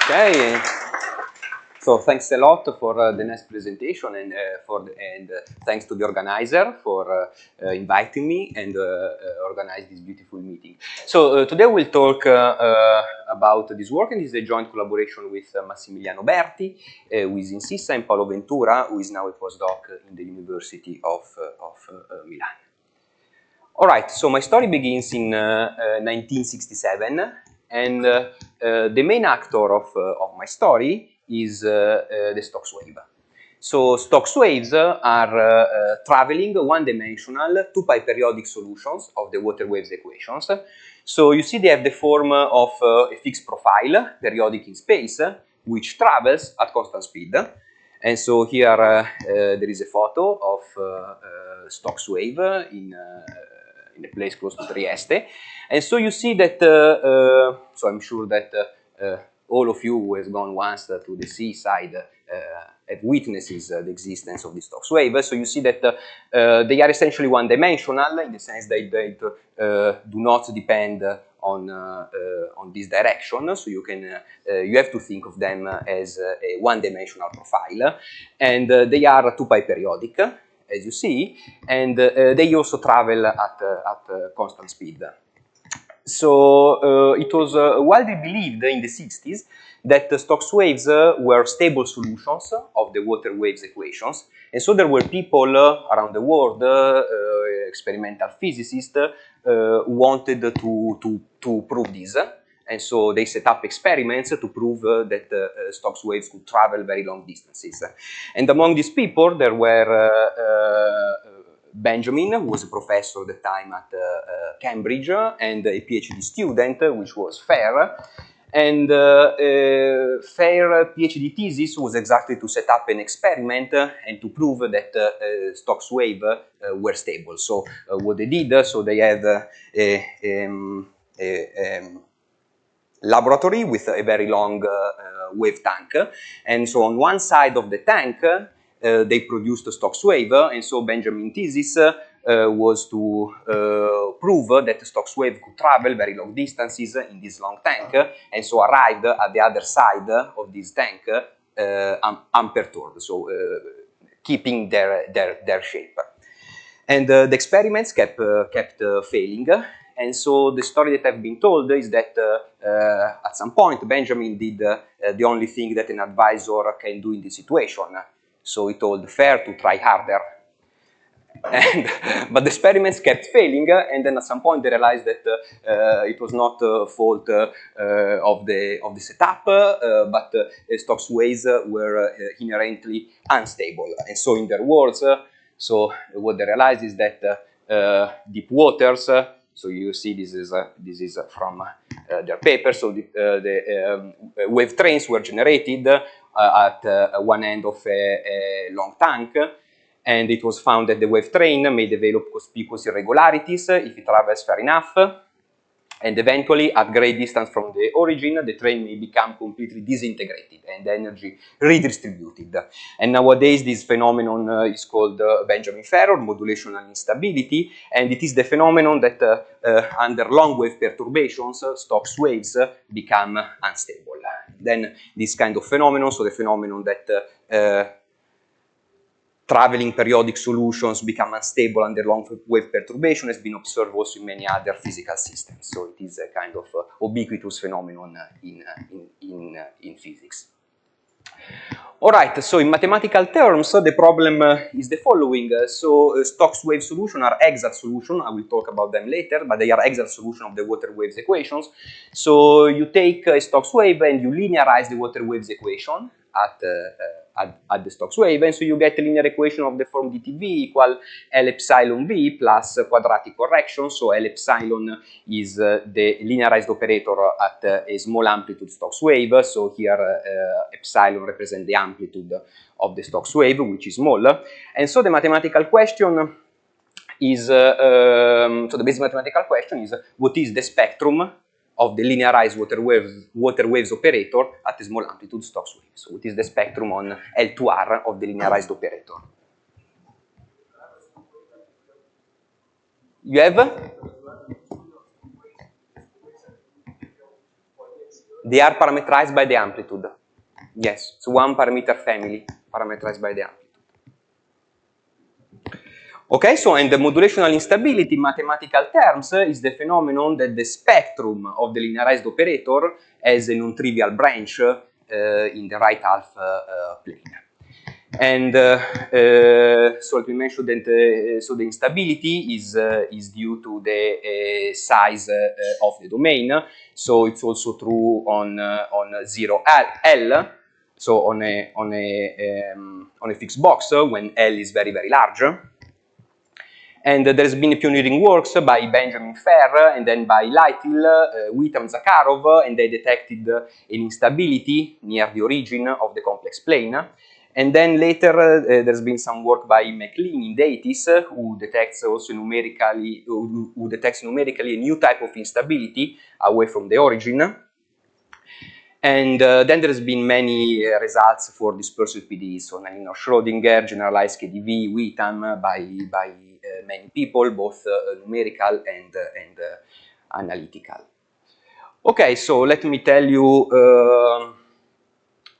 Okay, so thanks a lot for the nice presentation and thanks to the organizer for inviting me and organize this beautiful meeting. So today we'll talk about this work, and this is a joint collaboration with Massimiliano Berti, who is in Sissa, and Paolo Ventura, who is now a postdoc in the University of Milan. All right, so my story begins in 1967, and the main actor of my story is the Stokes wave. So Stokes waves are traveling one-dimensional, two-pi-periodic solutions of the water waves equations. So you see they have the form of a fixed profile, periodic in space, which travels at constant speed. And so here there is a photo of Stokes wave in a place close to Trieste. And so you see that, so I'm sure that all of you who has gone once to the seaside have witnesses the existence of the Stokes wave. So you see that they are essentially one-dimensional in the sense that they do not depend on this direction. So you have to think of them as a one-dimensional profile, and they are two-pi periodic, as you see, and they also travel at constant speed. So it was widely believed in the 60s that the Stokes waves were stable solutions of the water waves equations, and so there were people around the world, experimental physicists, who wanted to prove this. And so they set up experiments to prove that Stokes waves could travel very long distances. And among these people, there were Benjamin, who was a professor at the time at Cambridge, and a PhD student, which was Feir. And Feir PhD thesis was exactly to set up an experiment and to prove that Stokes wave were stable. So what they did, so they had a laboratory with a very long wave tank, and so on one side of the tank they produced a Stokes wave, and so Benjamin's thesis was to prove that the Stokes wave could travel very long distances in this long tank, and so arrived at the other side of this tank unperturbed, so keeping their shape. And the experiments kept failing. And so the story that I've been told is that at some point Benjamin did the only thing that an advisor can do in this situation. So he told Feir to try harder. But the experiments kept failing, and then at some point they realized that it was not a fault of the setup, but Stokes waves were inherently unstable. And so in their words, so what they realized is that deep waters, so you see this is from their paper, so the wave trains were generated at one end of a long tank, and it was found that the wave train may develop conspicuous irregularities if it travels far enough, and eventually, at great distance from the origin, the train may become completely disintegrated and energy redistributed. And nowadays, this phenomenon is called Benjamin-Feir, or modulational instability, and it is the phenomenon that under long wave perturbations, Stokes waves become unstable. Then this kind of phenomenon, so the phenomenon that traveling periodic solutions become unstable under long wave perturbation has been observed also in many other physical systems. So it is a kind of ubiquitous phenomenon in physics. All right, so in mathematical terms, the problem is the following. So Stokes wave solutions are exact solutions. I will talk about them later, but they are exact solutions of the water waves equations. So you take a Stokes wave and you linearize the water waves equation at the Stokes wave, and so you get a linear equation of the form dTV equal L epsilon V plus quadratic correction. So L epsilon is the linearized operator at a small amplitude Stokes wave. So here epsilon represents the amplitude of the Stokes wave, which is small. And so the mathematical question is, so the basic mathematical question is, what is the spectrum of the linearized water waves operator at a small amplitude Stokes wave? So what is the spectrum on L2R of the linearized operator? You have? They are parameterized by the amplitude. Yes, it's one parameter family parameterized by the amplitude. Okay, so and the modulational instability in mathematical terms is the phenomenon that the spectrum of the linearized operator has a non-trivial branch in the right half plane. And so let me mention that so the instability is due to the size of the domain. So it's also true on 0L. So on a fixed box when L is very, very large. And there's been pioneering works by Benjamin-Feir and then by Lytle, Witham, Zakharov, and they detected an instability near the origin of the complex plane. And then later there's been some work by MacLean in the 80s who detects also numerically, who detects numerically a new type of instability away from the origin. And then there's been many results for dispersive PDEs, so Schrödinger, generalized KDV, Witham by many people, both numerical and analytical. Okay, so let me tell you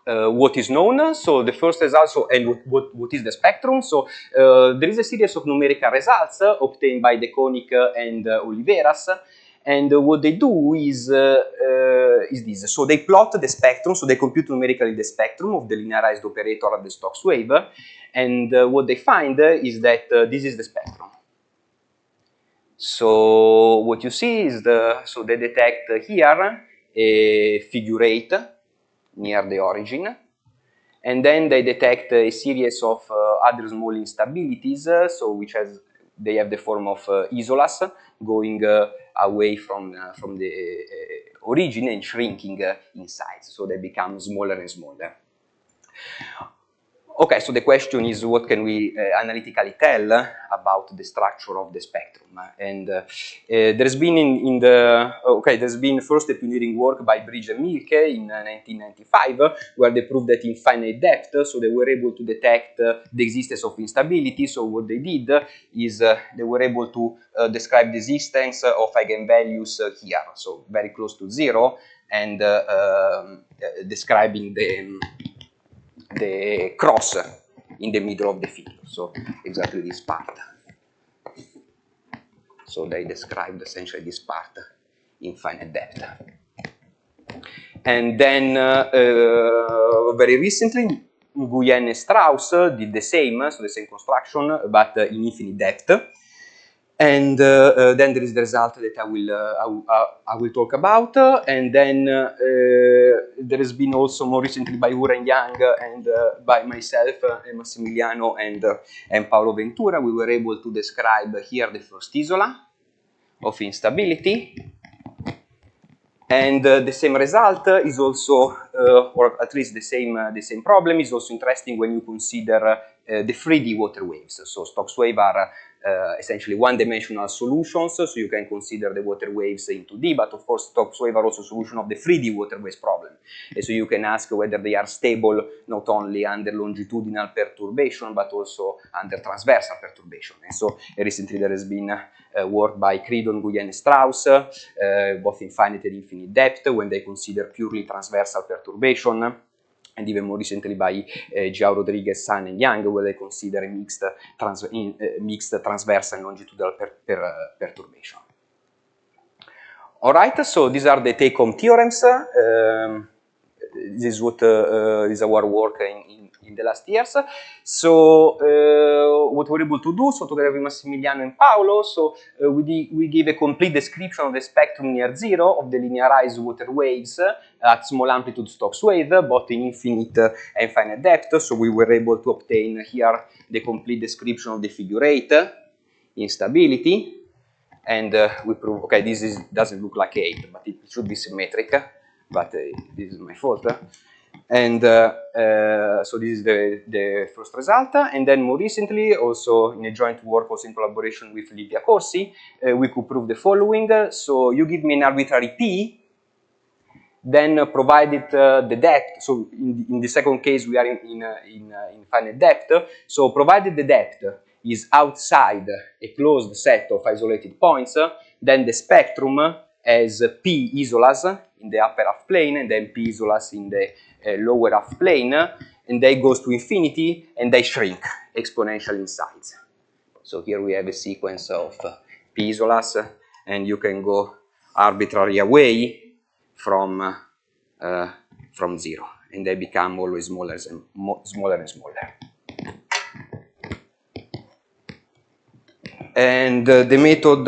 what is known. So the first result, and what is the spectrum? So there is a series of numerical results obtained by De Koning and Oliveras. And what they do is this. So they plot the spectrum, so they compute numerically the spectrum of the linearized operator at the Stokes wave. And what they find is that this is the spectrum. So what you see is so they detect here a figure 8 near the origin. And then they detect a series of other small instabilities, so they have the form of isolas going away from the origin and shrinking in size, so they become smaller and smaller. Okay, so the question is, what can we analytically tell about the structure of the spectrum? And there's been there's been first a pioneering work by Bridge and Mielke in 1995, where they proved that in finite depth, so they were able to detect the existence of instability. So what they did is they were able to describe the existence of eigenvalues here, so very close to 0, and describing the cross in the middle of the figure, so exactly this part. So they described essentially this part in finite depth. And then very recently, Nguyen and Strauss did the same, so the same construction, but in infinite depth. And then there is the result that I will talk about, and then there has been also more recently by Ura and Yang and by myself, Massimiliano and Paolo Ventura. We were able to describe here the first isola of instability, and the same result is also, or at least the same problem is also interesting when you consider the 3D water waves. So Stokes waves are essentially one-dimensional solutions, so you can consider the water waves in 2D, but of course Stokes waves are also a solution of the 3D water waves problem. And so you can ask whether they are stable not only under longitudinal perturbation, but also under transversal perturbation. And so recently there has been work by Cridon, Nguyen, and Strauss, both in finite and infinite depth, when they consider purely transversal perturbation, and even more recently by João Rodrigues, San, and Yang, where they consider a mixed transversal and longitudinal perturbation. All right, so these are the take-home theorems. This is what is our work in the last years. So what we're able to do, so together with Massimiliano and Paolo, so we give a complete description of the spectrum near 0 of the linearized water waves at small amplitude Stokes wave, both in infinite and finite depth. So we were able to obtain here the complete description of the figure 8 instability, and we prove, okay, this doesn't look like 8, but it should be symmetric, but this is my fault. And so this is the first result. And then more recently, also in a joint work, also in collaboration with Livia Corsi, we could prove the following. So you give me an arbitrary P, then provided the depth, so in the second case we are in finite depth, so provided the depth is outside a closed set of isolated points, then the spectrum as P isolas in the upper half plane, and then P isolas in the lower half plane, and they goes to infinity, and they shrink exponentially in size. So here we have a sequence of P isolas, and you can go arbitrarily away from 0, and they become always smaller and smaller. And the method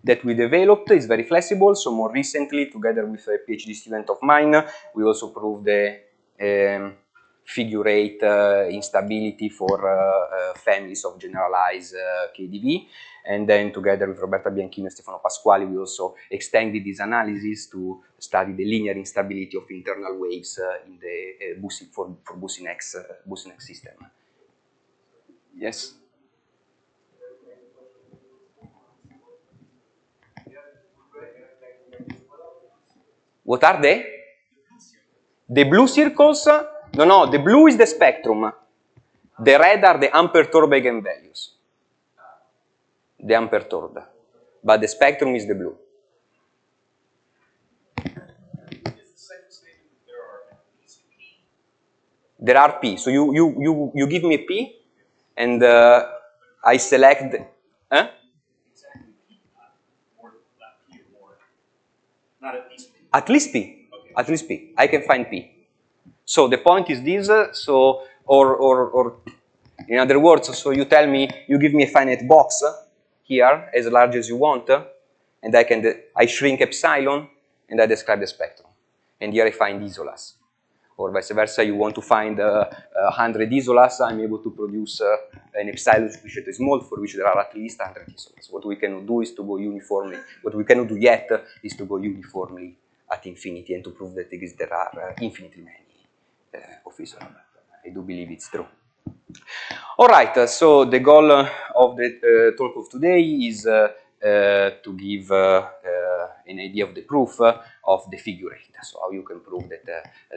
that we developed is very flexible. So more recently, together with a PhD student of mine, we also proved the figure 8 instability for families of generalized KdV. And then together with Roberta Bianchino and Stefano Pasquali, we also extended this analysis to study the linear instability of internal waves in the for Boussinesq system. Yes? What are they? The blue circles? No, the blue is the spectrum. The red are the unperturbed eigenvalues. The unperturbed. But the spectrum is the blue. There are P. So you give me P, and I select. Huh? At least P. Okay. At least P. I can find P. So the point is this. So or in other words, so you tell me, you give me a finite box here as large as you want, and I shrink epsilon, and I describe the spectrum. And here I find isolas. Or vice versa, you want to find 100 isolas, I'm able to produce an epsilon sufficiently small for which there are at least 100 isolas. What we cannot do is to go uniformly, what we cannot do yet is to go uniformly at infinity and to prove that there are infinitely many of isolas. I do believe it's true. All right, so the goal of the talk of today is to give an idea of the proof of the figure 8. So how you can prove that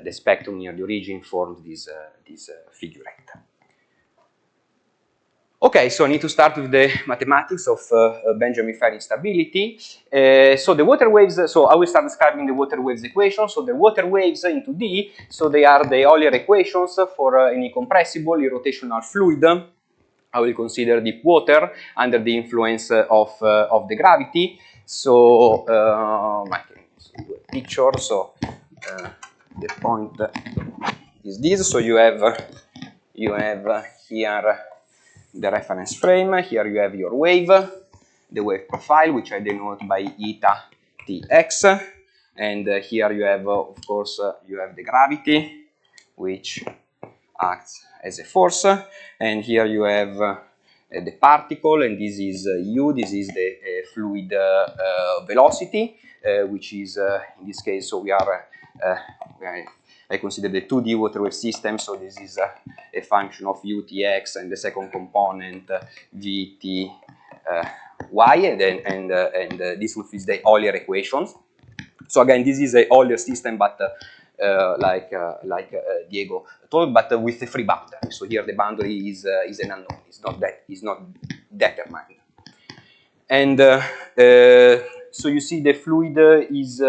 the spectrum near the origin forms this figure 8. Okay, so I need to start with the mathematics of Benjamin-Feir instability. So the water waves, so I will start describing the water waves equation. So the water waves in 2D, so they are the Euler equations for any compressible irrotational fluid. I will consider deep water under the influence of the gravity. So I can do a picture. So the point is this. So you have here the reference frame. Here you have your wave, the wave profile, which I denote by eta tx, and here you have, of course, you have the gravity, which acts as a force, and here you have the particle, and this is u. This is the fluid velocity, which is in this case. So I consider the 2D water wave system, so this is a function of utx and the second component vty, and this fulfills the Euler equations. So again, this is a Euler system, but like Diego told, but with a free boundary. So here the boundary is an unknown. It's not determined. And so you see the fluid is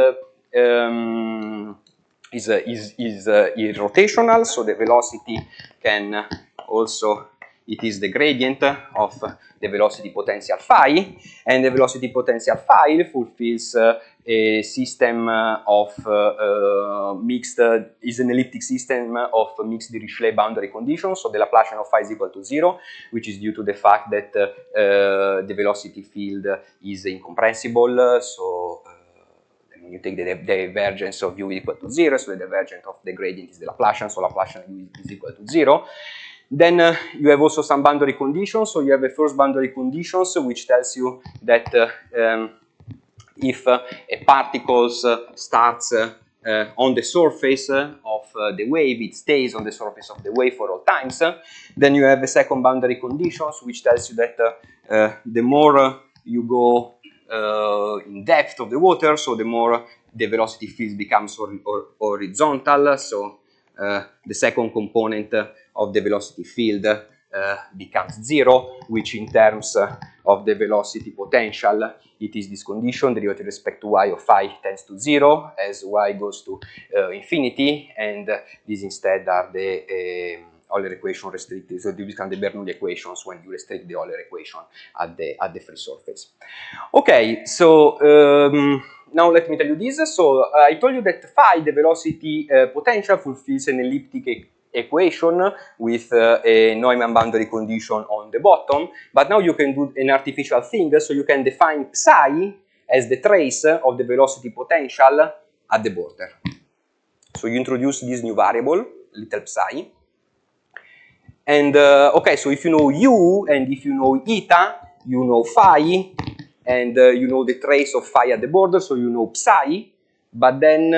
irrotational, so the velocity can also, it is the gradient of the velocity potential phi, and the velocity potential phi fulfills a system of mixed, is an elliptic system of mixed Dirichlet boundary conditions, so the Laplacian of phi is equal to 0, which is due to the fact that the velocity field is incompressible, so you take the divergence of u equal to 0, so the divergence of the gradient is the Laplacian, so Laplacian u is equal to 0. Then you have also some boundary conditions, so you have a first boundary conditions which tells you that if a particle starts on the surface of the wave, it stays on the surface of the wave for all times. Then you have a second boundary conditions which tells you that the more you go in depth of the water, so the more the velocity field becomes horizontal. So the second component of the velocity field becomes 0, which in terms of the velocity potential, it is this condition, derivative with respect to y of phi tends to 0 as y goes to infinity, and these instead are the Euler equation restricted, so these become the Bernoulli equations when you restrict the Euler equation at the free surface. Okay, so now let me tell you this. So I told you that phi, the velocity potential, fulfills an elliptic equation with a Neumann boundary condition on the bottom, but now you can do an artificial thing, so you can define psi as the trace of the velocity potential at the border. So you introduce this new variable, little psi, and okay, so if you know u and if you know eta, you know phi, and you know the trace of phi at the border, so you know psi, but then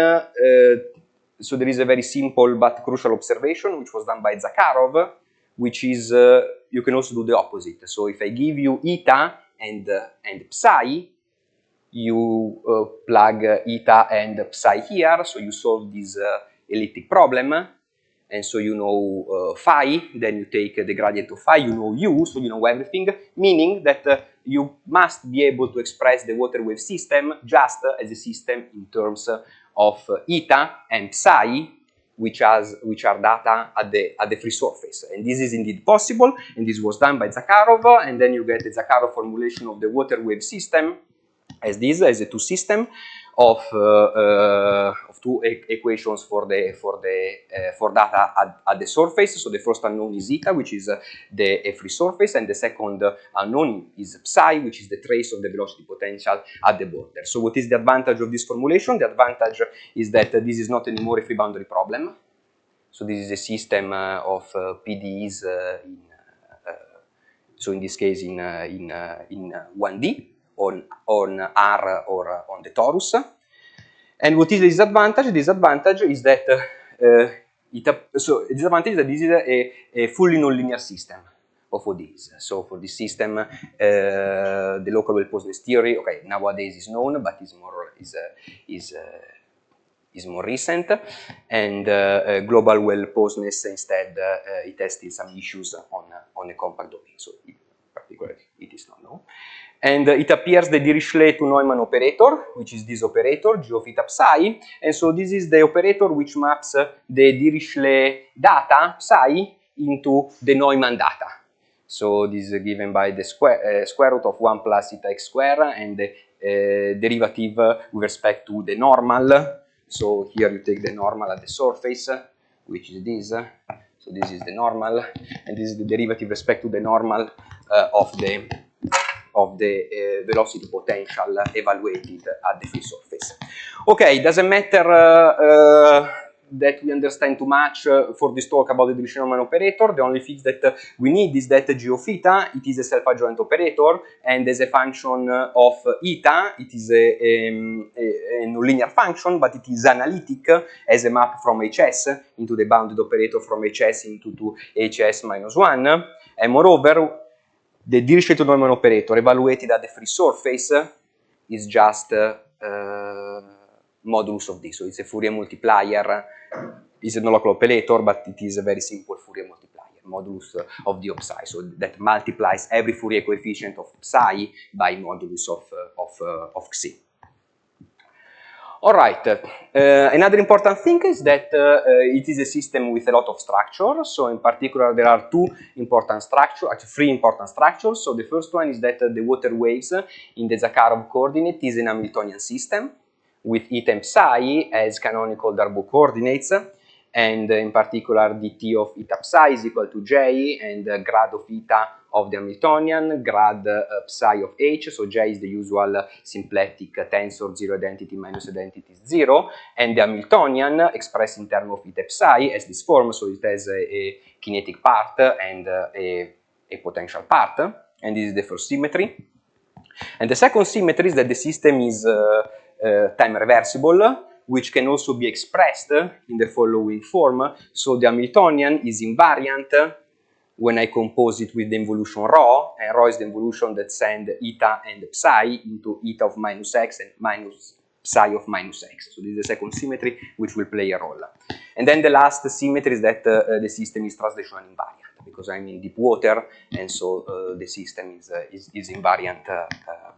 so there is a very simple but crucial observation which was done by Zakharov, which is you can also do the opposite. So if I give you eta and psi, you plug eta and psi here, so you solve this elliptic problem, and so you know phi, then you take the gradient of phi, you know u, so you know everything, meaning that you must be able to express the water wave system just as a system in terms of eta and psi, which are data at the free surface. And this is indeed possible, and this was done by Zakharov, and then you get the Zakharov formulation of the water wave system as this, as a two system of two equations for data at the surface. So the first unknown is eta, which is the free surface, and the second unknown is psi, which is the trace of the velocity potential at the border. So what is the advantage of this formulation? The advantage is that this is not anymore a free boundary problem. So this is a system of PDEs, so in this case in 1D, on R or on the torus. And what is the disadvantage? The disadvantage is that this is a fully nonlinear system of ODs. So for this system, the local well posedness theory, okay, nowadays is known, but is more recent, and global well posedness instead it has still some issues on a compact domain. So particularly it is not known. And it appears the Dirichlet to Neumann operator, which is this operator, G of eta psi, and so this is the operator which maps the Dirichlet data, psi, into the Neumann data. So this is given by the square root of 1 plus eta x square, and the derivative with respect to the normal. So here you take the normal at the surface, which is this. So this is the normal, and this is the derivative with respect to the normal of the velocity potential evaluated at the free surface. Okay, it doesn't matter that we understand too much for this talk about the Dirichlet-Neumann operator. The only thing that we need is that G of eta, it is a self-adjoint operator, and as a function of eta, it is a nonlinear function, but it is analytic as a map from HS into the bounded operator from HS into HS minus 1, and moreover, the Dirichlet to Neumann operator evaluated at the free surface is just modulus of this. So it's a Fourier multiplier. It's a non-local operator, but it is a very simple Fourier multiplier, modulus of d of psi. So that multiplies every Fourier coefficient of psi by modulus of xi. All right. Another important thing is that it is a system with a lot of structure. So in particular, there are two important structures, actually three important structures. So the first one is that the water waves in the Zakharov coordinate is an Hamiltonian system with eta and psi as canonical Darboux coordinates, and in particular dt of eta psi is equal to j, and grad of eta of the Hamiltonian, grad psi of h, so j is the usual symplectic tensor 0 identity minus identity 0, and the Hamiltonian expressed in terms of eta psi as this form, so it has a kinetic part and a potential part, and this is the first symmetry. And the second symmetry is that the system is time reversible, which can also be expressed in the following form. So the Hamiltonian is invariant when I compose it with the involution rho, and rho is the involution that sends eta and psi into eta of minus x and minus psi of minus x. So this is the second symmetry which will play a role. And then the last symmetry is that the system is translational invariant, because I'm in deep water, and so the system is invariant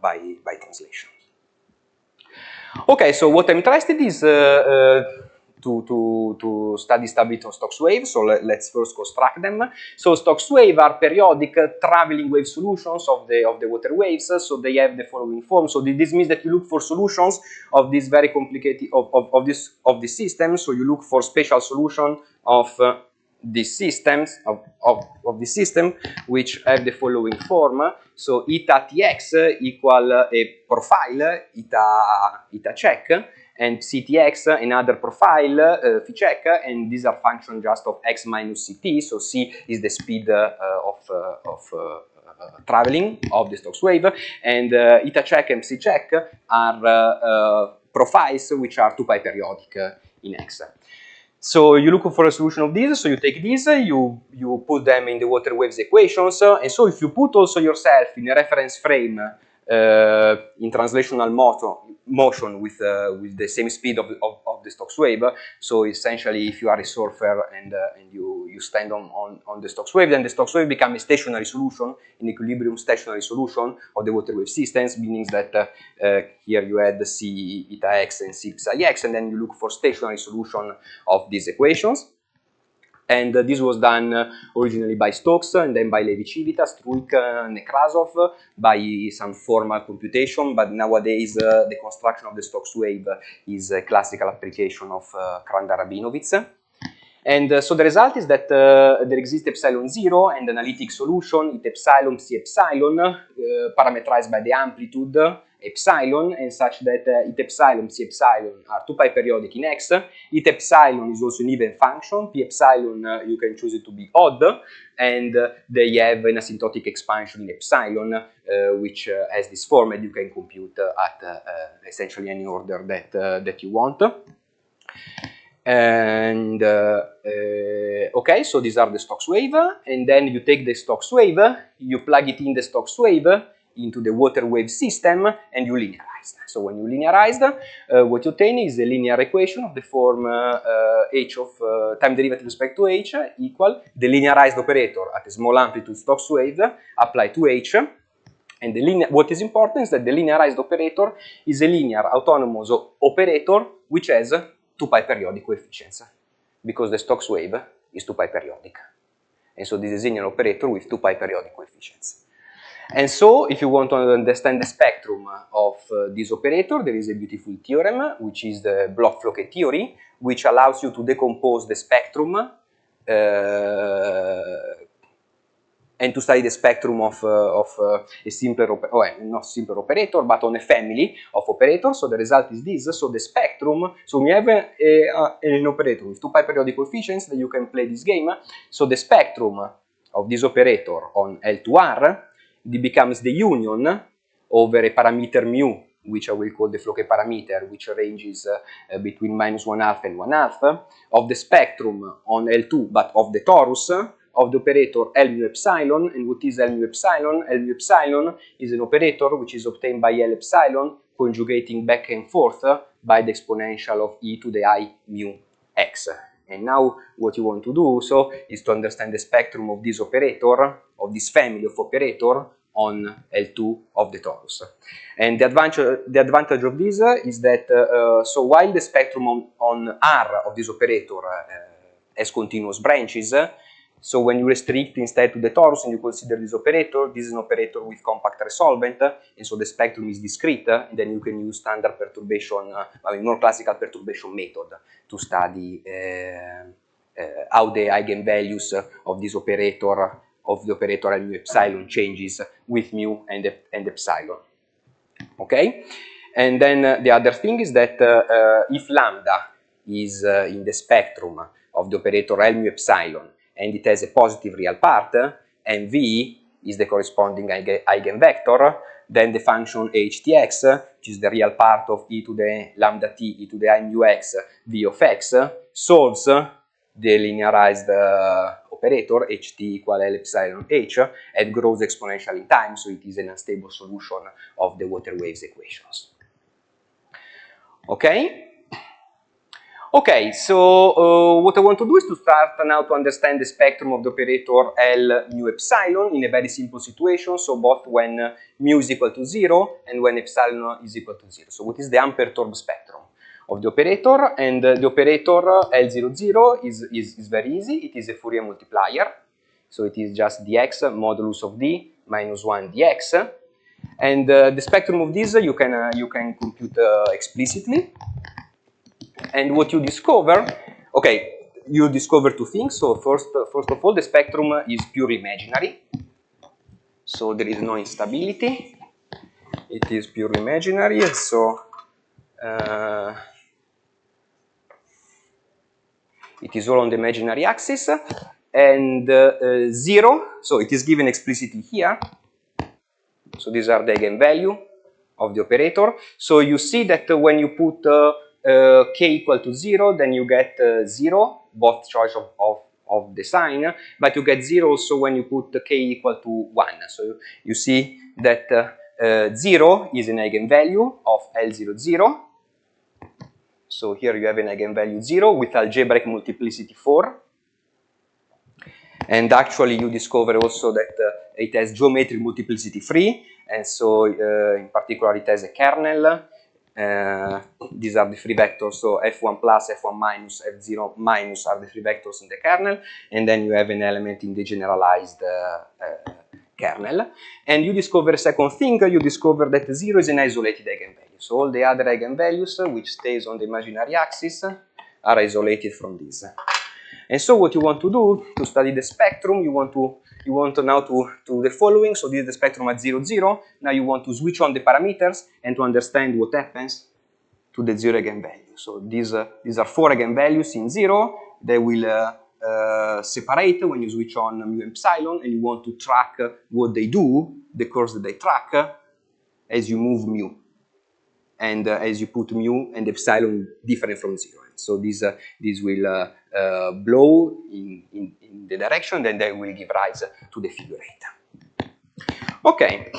by translation. Okay, so what I'm interested is to study stability of Stokes waves, so let's first construct them. So Stokes waves are periodic traveling wave solutions of the water waves, so they have the following form. So this means that you look for solutions of this very complicated, of this system, so you look for special solution of these systems, of the system, which have the following form. So eta tx equal a profile, eta check, and ctx another profile, phi check, and these are functions just of x minus ct. So c is the speed of traveling of the Stokes wave, and eta check and psi check are profiles which are 2 pi periodic in x. So you look for a solution of this, so you take these, you put them in the water waves equations, and so if you put also yourself in a reference frame in translational motion with the same speed of the Stokes wave, so essentially if you are a surfer and you stand on the Stokes wave, then the Stokes wave becomes a stationary solution, an equilibrium stationary solution of the water wave systems, meaning that here you add c eta x and c psi x, and then you look for stationary solution of these equations. And this was done originally by Stokes, and then by Levi-Civitas, Struik, Nekrasov, by some formal computation, but nowadays the construction of the Stokes wave is a classical application of Krandar-Rabinowitz. And so the result is that there exists epsilon 0 and analytic solution, it epsilon psi epsilon, parameterized by the amplitude epsilon, and such that it epsilon psi epsilon are 2 pi periodic in x. It epsilon is also an even function. P epsilon you can choose it to be odd, and they have an asymptotic expansion in epsilon, which has this form, and you can compute at essentially any order that you want. And okay, so these are the Stokes wave, and then you take the Stokes wave, you plug it in the Stokes wave into the water wave system, and you linearize. So when you linearize, what you obtain is a linear equation of the form h of time derivative with respect to h equal the linearized operator at a small amplitude Stokes wave applied to h. And what is important is that the linearized operator is a linear autonomous operator which has 2 pi periodic coefficients, because the Stokes wave is 2 pi periodic. And so this is a linear operator with 2 pi periodic coefficients. And so if you want to understand the spectrum of this operator, there is a beautiful theorem, which is the Bloch-Floquet theory, which allows you to decompose the spectrum and to study the spectrum of a simpler, not simpler operator, but on a family of operators. So the result is this. So the spectrum, so we have an operator with 2 pi periodic coefficients that you can play this game. So the spectrum of this operator on L2R, it becomes the union over a parameter mu, which I will call the Floquet parameter, which ranges between -1/2 and 1/2, of the spectrum on L2, but of the torus, of the operator L mu epsilon. And what is L mu epsilon? L mu epsilon is an operator which is obtained by L epsilon conjugating back and forth by the exponential of e to the I mu x. And now what you want to do so is to understand the spectrum of this operator, of this family of operator on L2 of the torus. And the advantage of this is that so while the spectrum on R of this operator has continuous branches, so when you restrict instead to the torus and you consider this is an operator with compact resolvent, and so the spectrum is discrete, and then you can use standard perturbation, more classical perturbation method to study how the eigenvalues of this operator, of the operator L mu epsilon, changes with mu and epsilon. Okay? And then the other thing is that if lambda is in the spectrum of the operator L mu epsilon, and it has a positive real part, and V is the corresponding eigenvector, then the function htx, which is the real part of e to the lambda t, e to the I mu x, v of x, solves the linearized operator ht equal L epsilon h, and grows exponentially in time, so it is an unstable solution of the water waves equations. Okay? Okay, so what I want to do is to start now to understand the spectrum of the operator L mu epsilon in a very simple situation, so both when mu is equal to 0 and when epsilon is equal to 0. So what is the unperturbed spectrum of the operator? And the operator L00 is very easy. It is a Fourier multiplier. So it is just dx modulus of d minus 1 dx. And the spectrum of this you can compute explicitly. And what you discover, okay, you discover two things. So first of all, the spectrum is pure imaginary. So there is no instability. It is pure imaginary. So it is all on the imaginary axis. And 0, so it is given explicitly here. So these are the eigenvalue of the operator. So you see that when you put k equal to 0, then you get 0, both choice of the sign, but you get 0 also when you put k equal to 1. So you see that 0 is an eigenvalue of L00. So here you have an eigenvalue 0 with algebraic multiplicity 4. And actually you discover also that it has geometric multiplicity 3, and so in particular it has a kernel. These are the three vectors, so f1 plus, f1 minus, f0 minus are the three vectors in the kernel, and then you have an element in the generalized kernel. And you discover a second thing, you discover that 0 is an isolated eigenvalue. So all the other eigenvalues which stays on the imaginary axis are isolated from this. And so what you want to do to study the spectrum, you want now to do the following. So this is the spectrum at 0, 0. Now you want to switch on the parameters and to understand what happens to the 0 eigenvalue. So these are 4 eigenvalues in 0. They will separate when you switch on mu epsilon, and you want to track what they do, the course that they track, as you move mu. And as you put mu and epsilon different from 0. So this will blow in the direction, then they will give rise to the figure 8. Okay,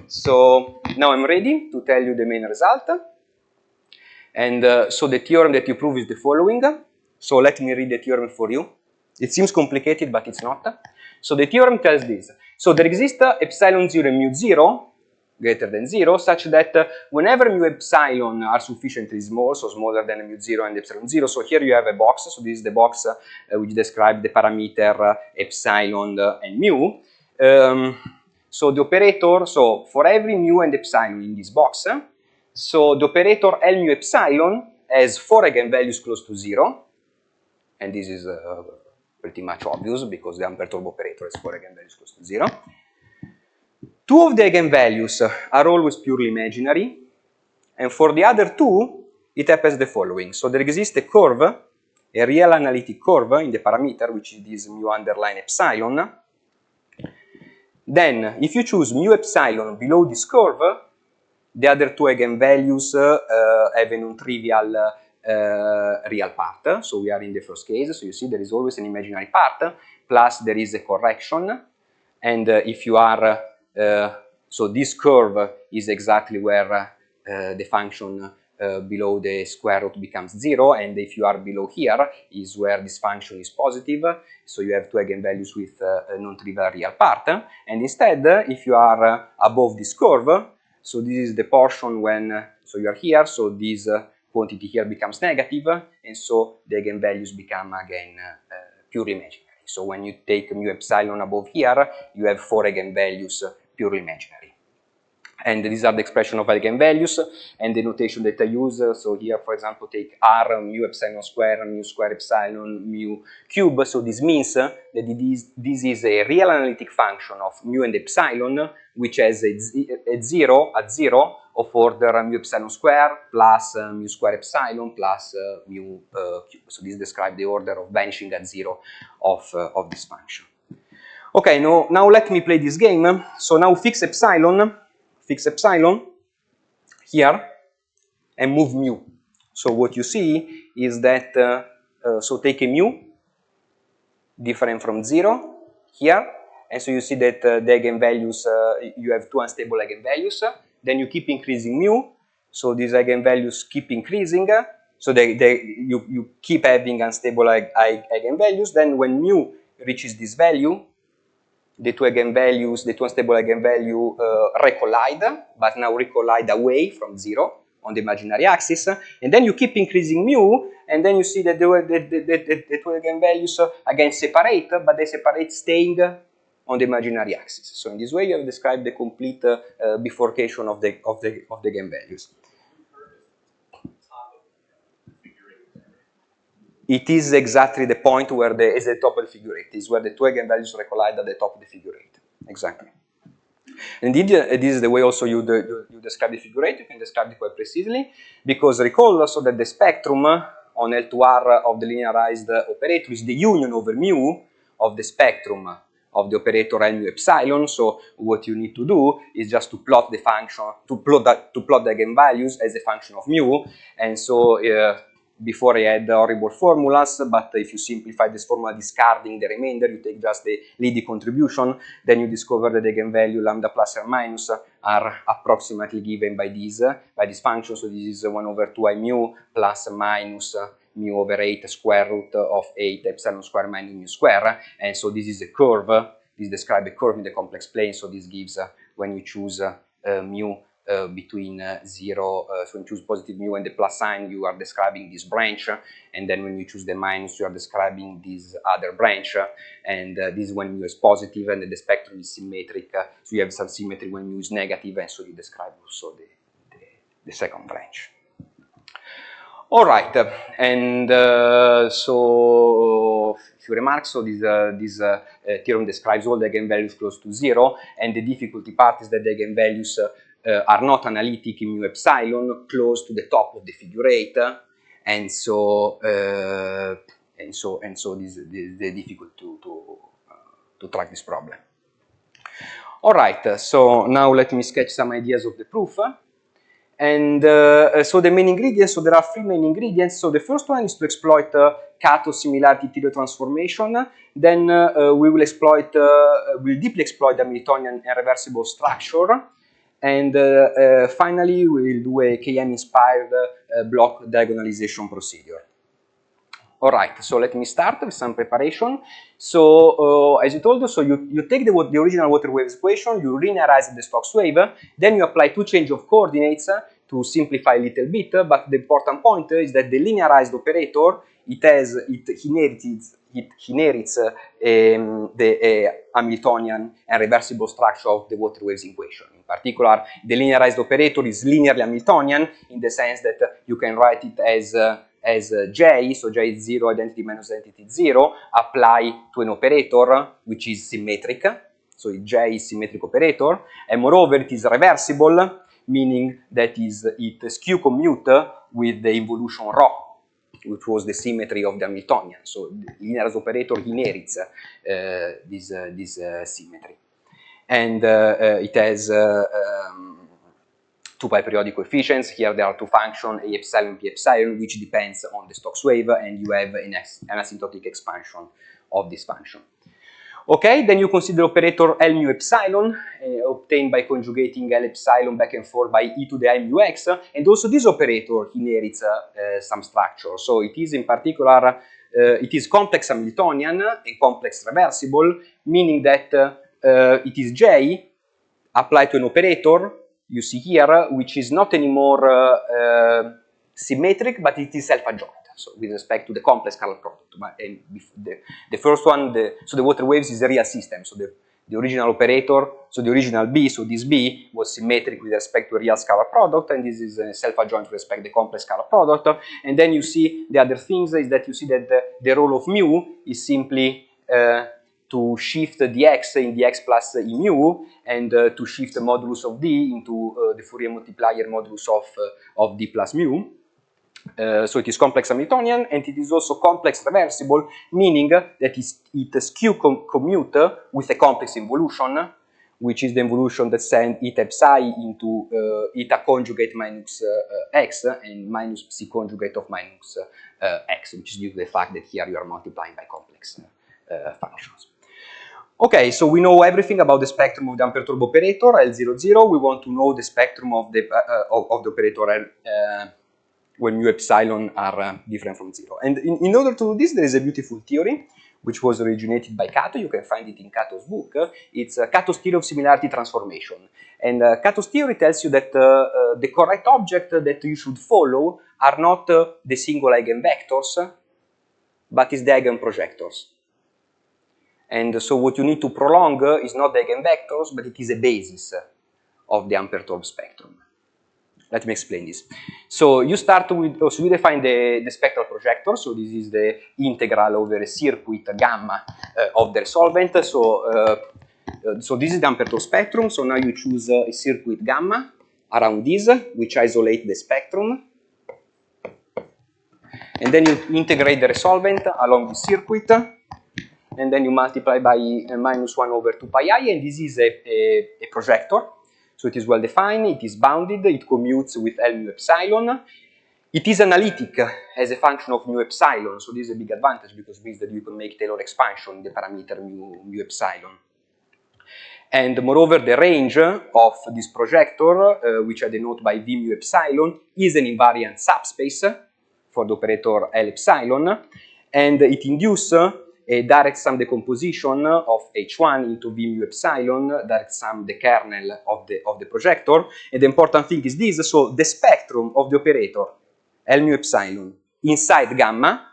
so now I'm ready to tell you the main result. And so the theorem that you prove is the following. So let me read the theorem for you. It seems complicated, but it's not. So the theorem tells this. So there exists epsilon 0 and mu 0 greater than 0, such that whenever mu epsilon are sufficiently small, so smaller than mu 0 and epsilon 0, so here you have a box, so this is the box which describes the parameter epsilon and mu. So the operator, so for every mu and epsilon in this box, so the operator L mu epsilon has 4 eigenvalues close to 0, and this is pretty much obvious because the unperturbed operator has 4 eigenvalues close to 0. 2 of the eigenvalues are always purely imaginary, and for the other 2, it happens the following. So there exists a curve, a real analytic curve in the parameter, which is this mu underline epsilon. Then, if you choose mu epsilon below this curve, the other 2 eigenvalues have a non-trivial real part. So we are in the first case, so you see there is always an imaginary part, plus there is a correction, and if you are so this curve is exactly where the function below the square root becomes 0, and if you are below here is where this function is positive, so you have 2 eigenvalues with a non-trivial real part. And instead, if you are above this curve, so this is the portion when, so you are here, so this quantity here becomes negative, and so the eigenvalues become again pure imaginary. So when you take mu epsilon above here, you have 4 eigenvalues purely imaginary. And these are the expression of eigenvalues and the notation that I use. So here, for example, take R mu epsilon square, mu square epsilon, mu cube. So this means that this is a real analytic function of mu and epsilon, which has a 0 at 0 of order mu epsilon square plus mu square epsilon plus mu cube. So this describes the order of vanishing at 0 of this function. Okay, now let me play this game. So now fix epsilon here and move mu. So what you see is that, so take a mu different from 0 here, and so you see that the eigenvalues, you have 2 unstable eigenvalues, then you keep increasing mu, So these eigenvalues keep increasing. So you keep having unstable eigenvalues. Then when mu reaches this value, the two eigenvalues, the two unstable eigenvalue recollide, but now recollide away from 0 on the imaginary axis. And then you keep increasing mu, and then you see that the two eigenvalues again separate, but they separate staying on the imaginary axis. So in this way, you have described the complete bifurcation of the eigenvalues. It is exactly the point where is the top of the figure 8, is where the two eigenvalues recollide at the top of the figure 8. Exactly. Indeed, this is the way also you describe the figure 8. You can describe it quite precisely, because recall also that the spectrum on L2R of the linearized operator is the union over mu of the spectrum of the operator L mu epsilon. So what you need to do is just to plot the function, to plot the eigenvalues as a function of mu. And so before I had horrible formulas, but if you simplify this formula discarding the remainder, you take just the leading contribution, then you discover that the eigenvalue lambda plus or minus are approximately given by this function. So this is 1 over 2 I mu plus minus mu over 8 square root of 8 epsilon square minus mu square. And so this is a curve. This describes a curve in the complex plane. So this gives, when you choose mu between 0, so when you choose positive mu and the plus sign, you are describing this branch, and then when you choose the minus, you are describing this other branch, and this is when mu is positive and the spectrum is symmetric, so you have some symmetry when mu is negative, and so you describe also the second branch. All right, and so a few remarks. So this theorem describes all the eigenvalues close to 0, and the difficulty part is that the eigenvalues are not analytic in mu epsilon close to the top of the figure 8, and so this is difficult to track this problem. All right, so now let me sketch some ideas of the proof. And so the main ingredients, so there are 3 main ingredients. So the first one is to exploit Kato similarity theory transformation. Then we will exploit, we'll deeply exploit the Hamiltonian irreversible structure. And finally, we will do a KM-inspired block diagonalization procedure. All right, so let me start with some preparation. So as you told us, so you take the original water wave equation, you linearize the Stokes wave, then you apply 2 change of coordinates to simplify a little bit, but the important point is that the linearized operator, it inherits the Hamiltonian and reversible structure of the water waves equation. In particular, the linearized operator is linearly Hamiltonian in the sense that you can write it as J, so J is 0, identity minus identity 0, apply to an operator which is symmetric, so J is symmetric operator, and moreover it is reversible, meaning that it skew commute with the involution rho, which was the symmetry of the Hamiltonian. So the linearized operator inherits this symmetry. And it has 2 pi periodic coefficients. Here there are 2 functions, A epsilon, B epsilon, which depends on the Stokes wave, and you have an asymptotic expansion of this function. Okay, then you consider operator L mu epsilon, obtained by conjugating L epsilon back and forth by e to the I mu x, and also this operator inherits some structure. So it is in particular, it is complex Hamiltonian and complex reversible, meaning that it is J applied to an operator, you see here, which is not anymore symmetric, but it is self-adjoint. So with respect to the complex scalar product. And the first one, so the water waves is a real system. So the original operator, so the original B, so this B was symmetric with respect to a real scalar product, and this is self-adjoint with respect to the complex scalar product. And then you see the other things is that you see that the role of mu is simply to shift the x in the x plus e mu, and to shift the modulus of d into the Fourier multiplier modulus of d plus mu. So it is complex Hamiltonian, and it is also complex reversible, meaning that it skew commute with a complex involution, which is the involution that sends eta psi into eta conjugate minus x and minus psi conjugate of minus x, which is due to the fact that here you are multiplying by complex functions. Okay, so we know everything about the spectrum of the unperturbed operator, L00. We want to know the spectrum of the operator L, when mu epsilon are different from 0. And in order to do this, there is a beautiful theory, which was originated by Kato. You can find it in Kato's book. It's Kato's theory of similarity transformation. And Kato's theory tells you that the correct object that you should follow are not the single eigenvectors, but is the eigenprojectors. And so what you need to prolong is not the eigenvectors, but it is a basis of the unperturbed spectrum. Let me explain this. So you start with, so we define the spectral projector. So this is the integral over a circuit gamma of the solvent. So this is the unperturbed spectrum. So now you choose a circuit gamma around this, which isolate the spectrum. And then you integrate the resolvent along the circuit. And then you multiply by -1 over 2 pi I, and this is a projector. So it is well defined, it is bounded, it commutes with L mu epsilon. It is analytic as a function of mu epsilon, so this is a big advantage because it means that you can make Taylor expansion in the parameter mu epsilon. And moreover, the range of this projector, which I denote by V mu epsilon, is an invariant subspace for the operator L epsilon, and it induces a direct sum decomposition of H1 into V mu epsilon, direct sum the kernel of the projector. And the important thing is this, so the spectrum of the operator L mu epsilon inside gamma,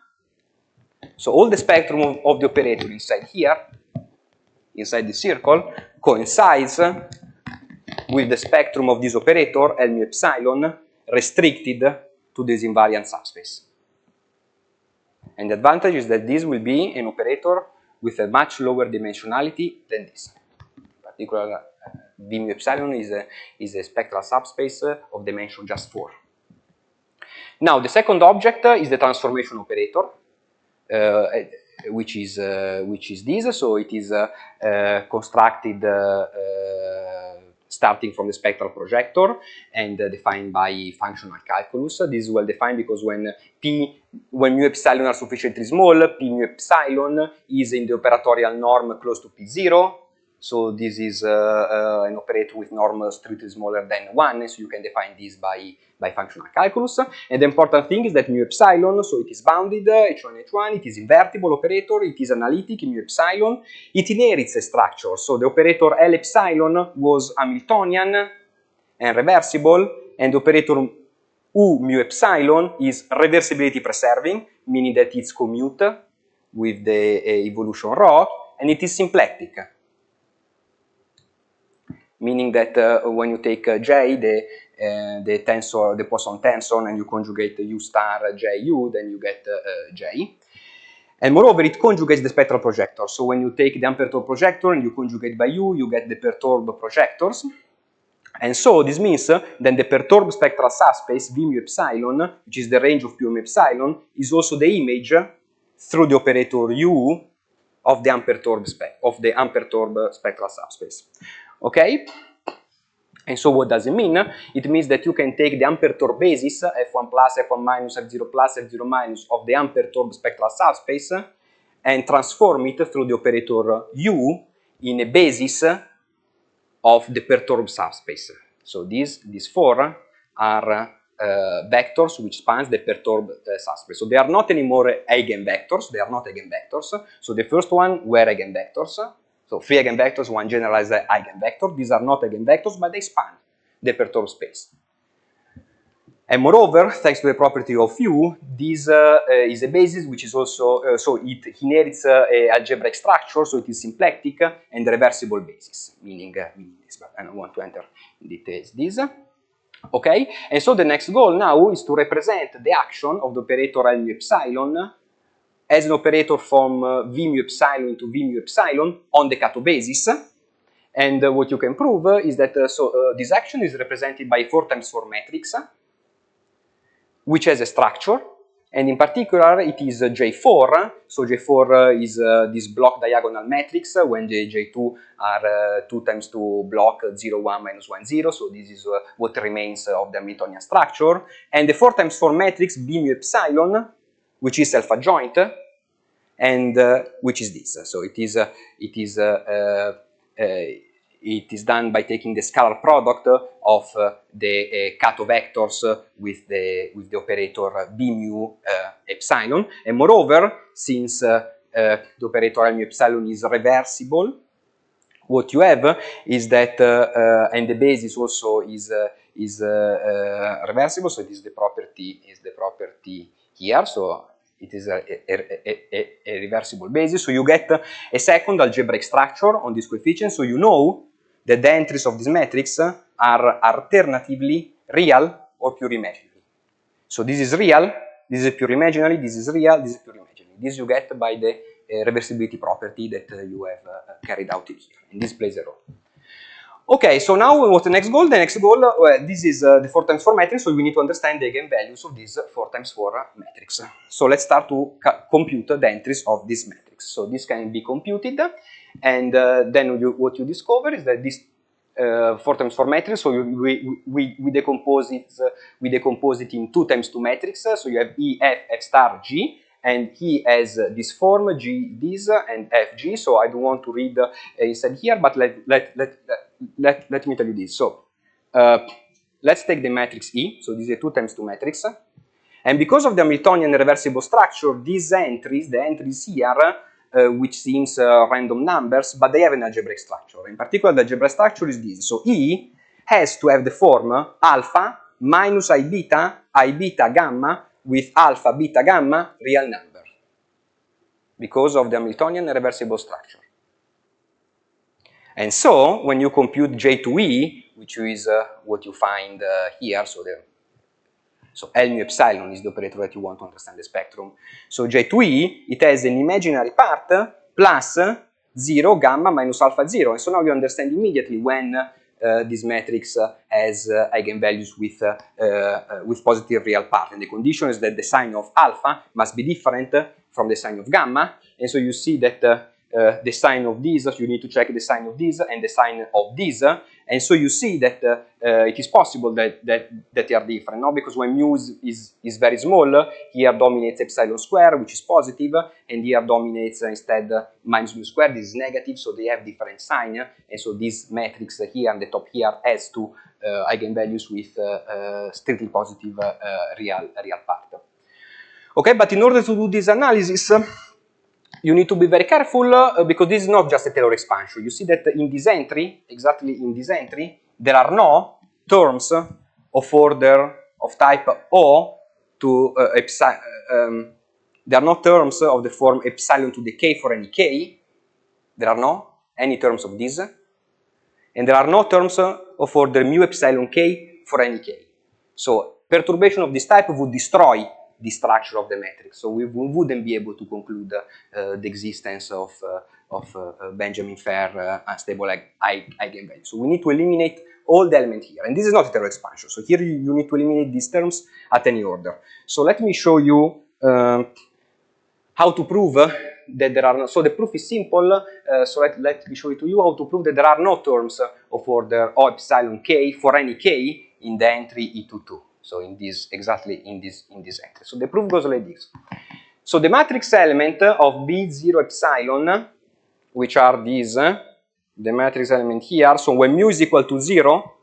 so all the spectrum of the operator inside here, inside the circle, coincides with the spectrum of this operator L mu epsilon restricted to this invariant subspace. And the advantage is that this will be an operator with a much lower dimensionality than this. In particular, V mu epsilon is a spectral subspace of dimension just 4. Now, the second object is the transformation operator, which is this. So it is constructed starting from the spectral projector and defined by functional calculus. This is well defined because when mu epsilon are sufficiently small, P mu epsilon is in the operatorial norm close to P0. So this is an operator with norm strictly smaller than 1, so you can define this by functional calculus. And the important thing is that mu epsilon, so it is bounded, H1, it is invertible operator, it is analytic in mu epsilon, it inherits a structure. So the operator L epsilon was Hamiltonian and reversible, and the operator U mu epsilon is reversibility preserving, meaning that it's commute with the evolution rho, and it is symplectic, meaning that when you take J, the tensor, the Poisson tensor, and you conjugate U star JU, then you get J. And moreover, it conjugates the spectral projector. So when you take the unperturbed projector and you conjugate by U, you get the perturbed projectors. And so this means that the perturbed spectral subspace V mu epsilon, which is the range of P mu epsilon, is also the image through the operator U of the unperturbed spectral subspace. Okay? And so what does it mean? It means that you can take the unperturbed basis, F1 plus, F1 minus, F0 plus, F0 minus of the unperturbed spectral subspace and transform it through the operator U in a basis of the perturbed subspace. So these four are vectors which spans the perturbed subspace. So they are not anymore eigenvectors, they are not eigenvectors. So the first one were eigenvectors. So 3 eigenvectors, 1 generalized eigenvector. These are not eigenvectors, but they span the perturbed space. And moreover, thanks to the property of U, this is a basis which is also, so it inherits an algebraic structure, so it is symplectic and reversible basis, meaning this, but I don't want to enter in details this. Okay, and so the next goal now is to represent the action of the operator L mu epsilon as an operator from V mu epsilon into V mu epsilon on the Kato basis. And what you can prove is that this action is represented by a 4x4 matrix, which has a structure, and in particular it is J4. So J4 is this block diagonal matrix when the J2 are 2 times 2 block 0, 1, minus 1, 0. So this is what remains of the Hamiltonian structure. And the 4x4 matrix B mu epsilon, which is self-adjoint, and which is this. So it is done by taking the scalar product of the Kato vectors with the operator b mu epsilon, and moreover, since the operator mu epsilon is reversible, what you have is that, and the basis also is reversible, so it is the property here. So it is a reversible basis. So you get a second algebraic structure on this coefficient. So you know that the entries of this matrix are alternatively real or pure imaginary. So this is real, this is pure imaginary, this is real, this is pure imaginary. This you get by the reversibility property that you have carried out here, and this plays a role. Okay, so now what's the next goal? The next goal, this is the 4x4 matrix, so we need to understand the eigenvalues of this 4x4 matrix. So let's start to compute the entries of this matrix. So this can be computed, and then what you discover is that this 4x4 matrix, so we decompose it in 2x2 matrix. So you have E, F, F star, G, and he has this form, G this, and F, G. So I don't want to read inside here, but let me tell you this. So let's take the matrix E. So this is a 2x2 matrix. And because of the Hamiltonian reversible structure, these entries, the entries here, which seems random numbers, but they have an algebraic structure. In particular, the algebraic structure is this. So E has to have the form alpha minus I beta gamma with alpha, beta, gamma real number, because of the Hamiltonian reversible structure. And so, when you compute J to E, which is what you find here, so L mu epsilon is the operator that you want to understand the spectrum. So J to E, it has an imaginary part plus 0, gamma minus alpha 0. And so now you understand immediately when this matrix has eigenvalues with positive real part. And the condition is that the sign of alpha must be different from the sign of gamma. And so you see that the sign of this, you need to check the sign of this and the sign of this. And so you see that it is possible that they are different, no? Because when mu is very small, here dominates epsilon square, which is positive, and here dominates instead minus mu square, this is negative, so they have different sign. And so this matrix here on the top here has two eigenvalues with strictly positive real part. Okay, but in order to do this analysis, you need to be very careful because this is not just a Taylor expansion. You see that in this entry, exactly in this entry, there are no terms of order of type O to there are no terms of the form epsilon to the k for any k. There are no any terms of this. And there are no terms of order mu epsilon k for any k. So perturbation of this type would destroy the structure of the matrix, so we wouldn't be able to conclude the existence of Benjamin-Feir unstable eigenvalues. So we need to eliminate all the elements here, and this is not a Taylor expansion. So here you need to eliminate these terms at any order. So let me show you how to prove that there are no. So the proof is simple. So let me show it to you how to prove that there are no terms of order O epsilon k for any k in the entry E22. So exactly in this entry. So the proof goes like this. So the matrix element of B0 epsilon, which are these, the matrix element here, so when mu is equal to 0,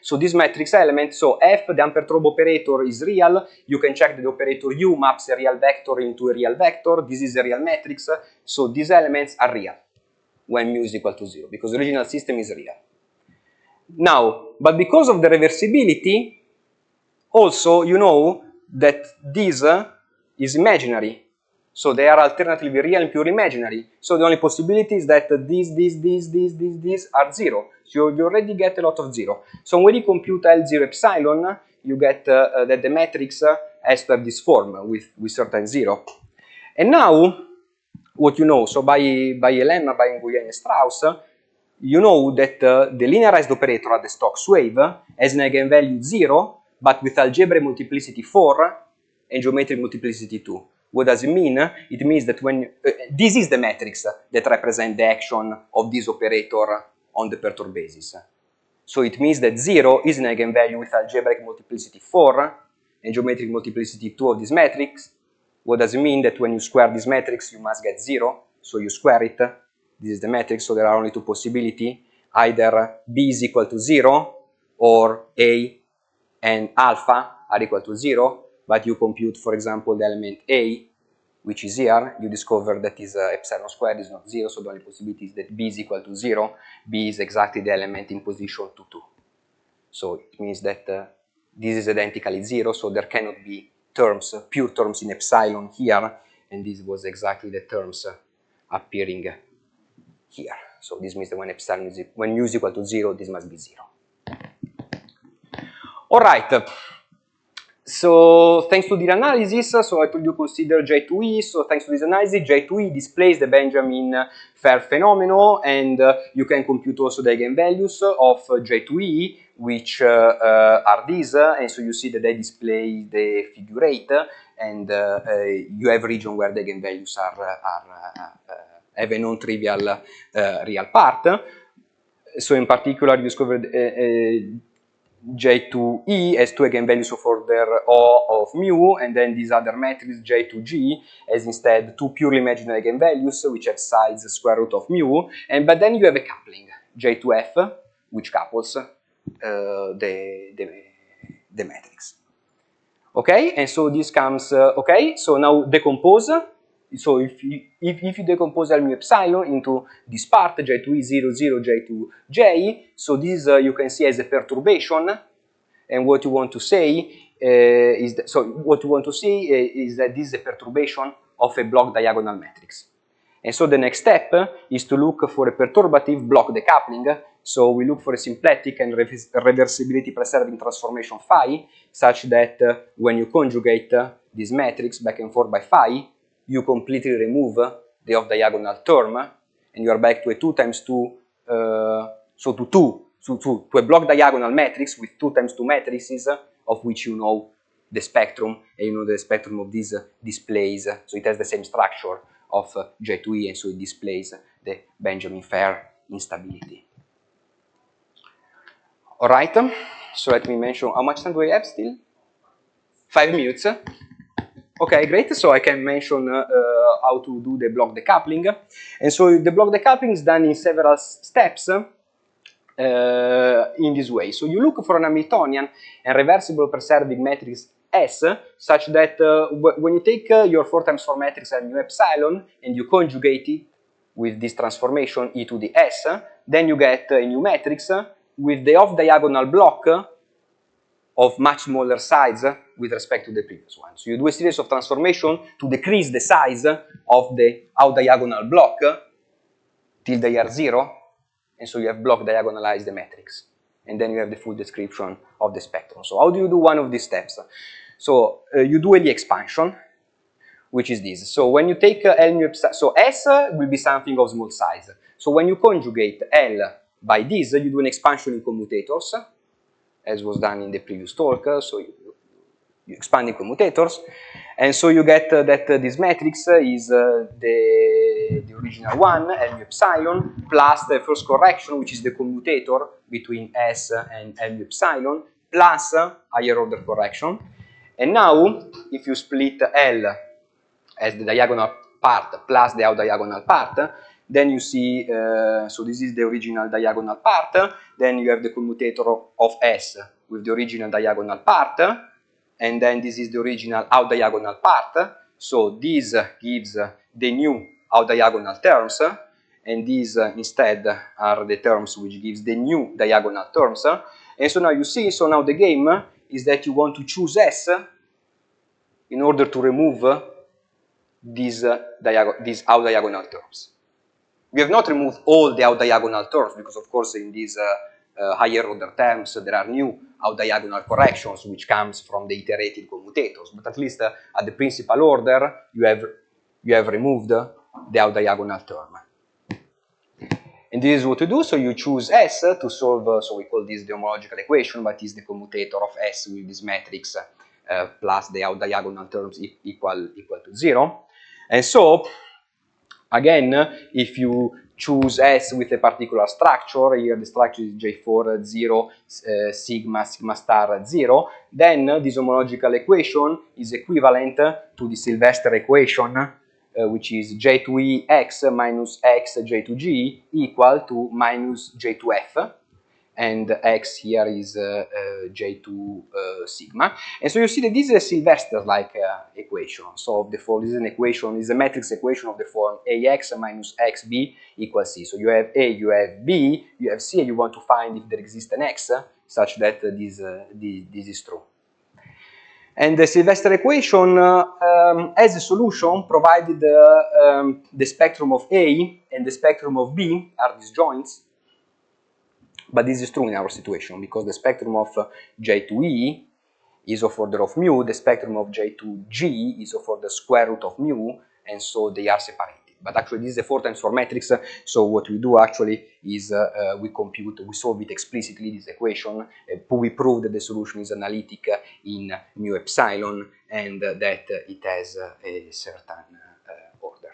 so this matrix element, so F, the unperturbed operator, is real. You can check that the operator U maps a real vector into a real vector. This is a real matrix. So these elements are real when mu is equal to 0, because the original system is real. Now, but because of the reversibility, also you know that this is imaginary. So they are alternatively real and pure imaginary. So the only possibility is that these are 0. So you already get a lot of 0. So when you compute L0 epsilon, you get that the matrix has to have this form with certain 0. And now, what you know, so by a lemma by Nguyen and Strauss, you know that the linearized operator at the Stokes wave has an eigenvalue 0, but with algebraic multiplicity 4 and geometric multiplicity 2. What does it mean? It means that when this is the matrix that represents the action of this operator on the perturbed basis. So it means that 0 is an eigenvalue with algebraic multiplicity 4 and geometric multiplicity 2 of this matrix, What does it mean? That when you square this matrix, you must get 0. So you square it. This is the matrix, so there are only two possibilities. Either B is equal to 0, or A and alpha are equal to 0, but you compute, for example, the element A, which is here. You discover that is epsilon squared is not 0, so the only possibility is that B is equal to 0. B is exactly the element in position 2, 2. So it means that this is identically 0, so there cannot be terms, pure terms in epsilon here, and this was exactly the terms appearing here. So this means that when epsilon is, when mu is equal to 0, this must be 0. All right. So thanks to this analysis, so I told you consider J2E. So thanks to this analysis, J2E displays the Benjamin-Feir phenomenon, and you can compute also the eigenvalues of J2E, which are these. And so you see that they display the figure 8, and you have a region where the eigenvalues have a non-trivial real part. So in particular, you discovered J2E has two eigenvalues of order O of mu, and then this other matrix J2G has instead two purely imaginary eigenvalues which have sides square root of mu, but then you have a coupling J2F which couples the matrix. Okay, and so this comes okay. So now decompose. So if you decompose L mu epsilon into this part J2E 0 0 J2J, so this you can see as a perturbation, and what you want to say is that, so what you want to see is that this is a perturbation of a block diagonal matrix. And so the next step is to look for a perturbative block decoupling. So we look for a symplectic and reversibility preserving transformation phi, such that when you conjugate this matrix back and forth by phi, you completely remove the off-diagonal term, and you are back to a 2 times 2, so to a block diagonal matrix with 2 times 2 matrices, of which you know the spectrum, and you know the spectrum of these displays, so it has the same structure of J2E, and so it displays the Benjamin-Feir instability. All right, so let me mention, how much time do I have still? 5 minutes. Okay, great. So I can mention how to do the block decoupling. And so the block decoupling is done in several steps in this way. So you look for an Hamiltonian and reversible preserving matrix S, such that when you take your 4 times 4 matrix and mu epsilon and you conjugate it with this transformation e to the S, then you get a new matrix with the off-diagonal block of much smaller size with respect to the previous one. So you do a series of transformation to decrease the size of the out-diagonal block till they are 0, and so you have block diagonalized the matrix. And then you have the full description of the spectrum. So how do you do one of these steps? So you do Lie expansion, which is this. So when you take L mu epsilon, so S will be something of small size. So when you conjugate L by this, you do an expansion in commutators, as was done in the previous talk. So you expand in commutators, and so you get that this matrix is the original one, L mu epsilon, plus the first correction, which is the commutator between S and L mu epsilon, plus higher order correction. And now, if you split L as the diagonal part plus the out diagonal part, then you see, so this is the original diagonal part, then you have the commutator of S with the original diagonal part, and then this is the original out diagonal part. So this gives the new out diagonal terms, and these instead are the terms which gives the new diagonal terms. And so now you see, so now the game is that you want to choose S in order to remove these out diagonal terms. We have not removed all the out diagonal terms because, of course, in these higher order terms there are new out diagonal corrections which comes from the iterated commutators. But at least at the principal order you have removed the out diagonal term. And this is what you do. So you choose S to solve. So we call this the homological equation, but it's the commutator of S with this matrix plus the out diagonal terms equal to 0. And so again, if you choose S with a particular structure, here the structure is J4 0, sigma star 0, then this homological equation is equivalent to the Sylvester equation, which is J2E(x) minus x J2G equal to minus J2F, and x here is J2 sigma. And so you see that this is a Sylvester-like equation. So this is an equation, is a matrix equation of the form AX minus XB equals C. So you have A, you have B, you have C, and you want to find if there exists an X such that this is true. And the Sylvester equation has a solution provided the spectrum of A and the spectrum of B are disjoints. But this is true in our situation because the spectrum of J2E is of order of mu, the spectrum of J2G is of order square root of mu, and so they are separated. But actually this is a 4 times 4 matrix, so what we do actually is we solve it explicitly, this equation, we prove that the solution is analytic in mu epsilon and that it has a certain order.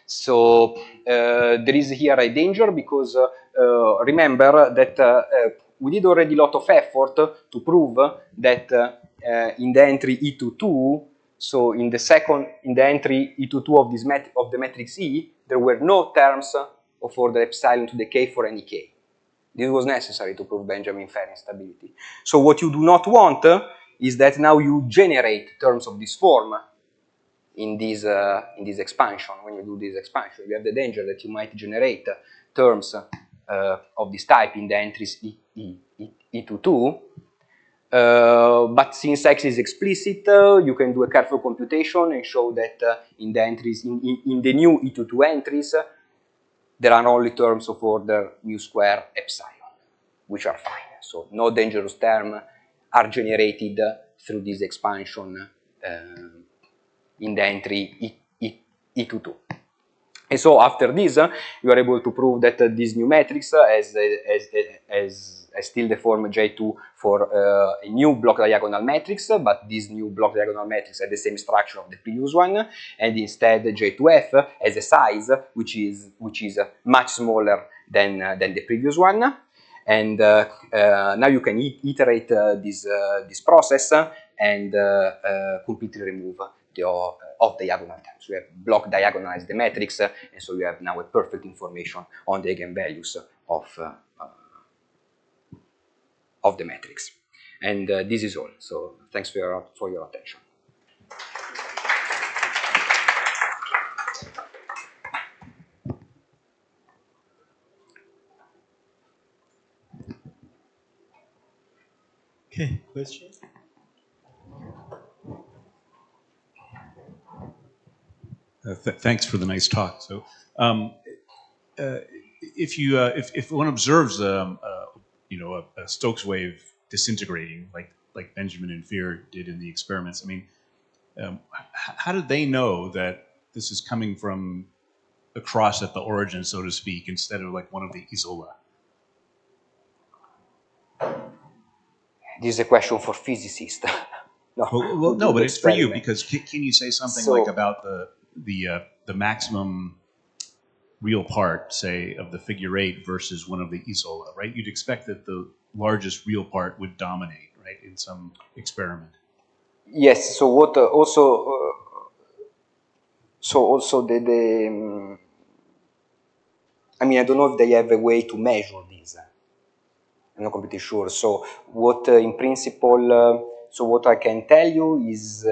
So there is here a danger because remember that we did already a lot of effort to prove that in the entry E22, so in the entry E22 of the matrix E, there were no terms of order epsilon to the k for any k. This was necessary to prove Benjamin-Feir instability. So what you do not want is that now you generate terms of this form in this expansion. When you do this expansion, you have the danger that you might generate terms of this type in the entries E22. But since X is explicit, you can do a careful computation and show that in the entries, in the new E22 entries, there are only terms of order mu square epsilon, which are fine. So no dangerous term are generated through this expansion in the entry E22. And so after this, you are able to prove that this new matrix has still the form J2 for a new block diagonal matrix, but this new block diagonal matrix has the same structure of the previous one, and instead J2F has a size which is much smaller than the previous one. And now you can iterate this process and completely remove the off-diagonal terms. So you have block diagonalized the matrix, and so you have now a perfect information on the eigenvalues of the matrix. And this is all. So thanks for your attention. Okay, questions? Thanks for the nice talk. So, if one observes, a Stokes wave disintegrating, like Benjamin-Feir did in the experiments, I mean, how did they know that this is coming from across at the origin, so to speak, instead of like one of the isola? This is a question for physicists. No, but it's for you because can you say something like about the maximum real part, say, of the figure 8 versus one of the isola, right? You'd expect that the largest real part would dominate, right, in some experiment. Yes. So what also I mean, I don't know if they have a way to measure this. I'm not completely sure. So what in principle, so what I can tell you is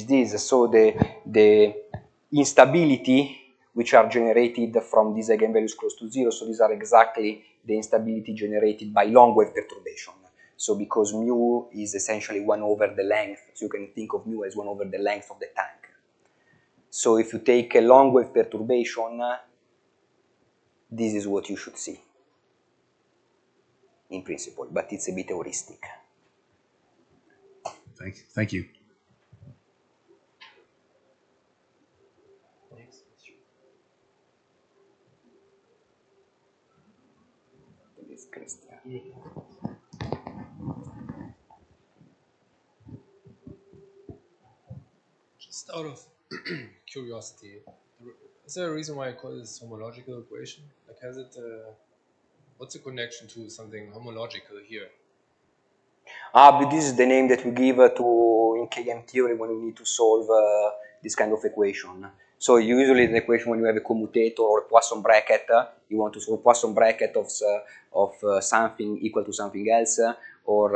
this. So the instability which are generated from these eigenvalues close to 0, so these are exactly the instability generated by long wave perturbation. So because mu is essentially 1 over the length, so you can think of mu as 1 over the length of the tank. So if you take a long wave perturbation, this is what you should see, in principle, but it's a bit heuristic. Thank you. Just out of curiosity, Is there a reason why I call this homological equation? Like, has it? What's the connection to something homological here? But this is the name that we give to in KM theory when we need to solve this kind of equation. So usually the equation when you have a commutator or a Poisson bracket, you want to solve Poisson bracket of something equal to something else, or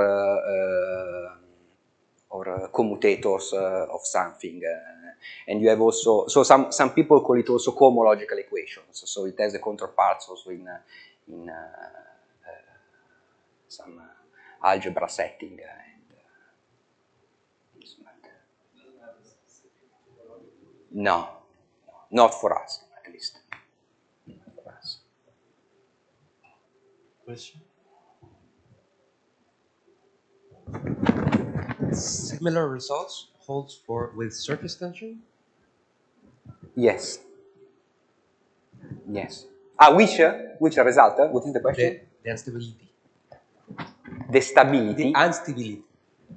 commutators of something. And you have also, so some people call it also cohomological equations. So it has a counterparts also in some algebra setting. No, not for us, at least. Not for us. Question? Similar results holds for with surface tension? Yes. Yes. Which result? What is the question? The instability. The stability. The instability.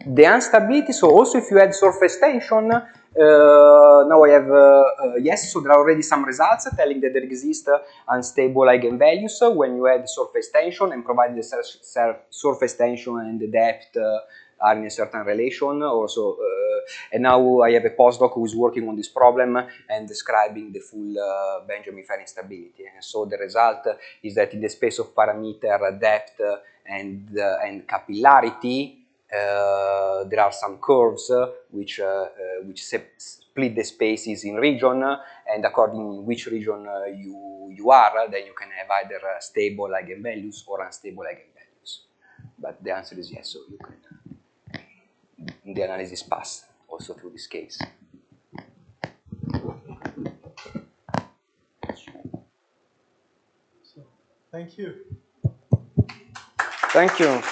The instability, so also if you add surface tension, now I have, yes, so there are already some results telling that there exist unstable eigenvalues when you add surface tension, and provided the surface tension and the depth are in a certain relation. Also, and now I have a postdoc who is working on this problem and describing the full Benjamin-Feir instability. And so the result is that in the space of parameter depth and capillarity, there are some curves which split the spaces in region, and according to which region you are, then you can have either stable eigenvalues or unstable eigenvalues. But the answer is yes, so you can the analysis pass also through this case. So, thank you. Thank you.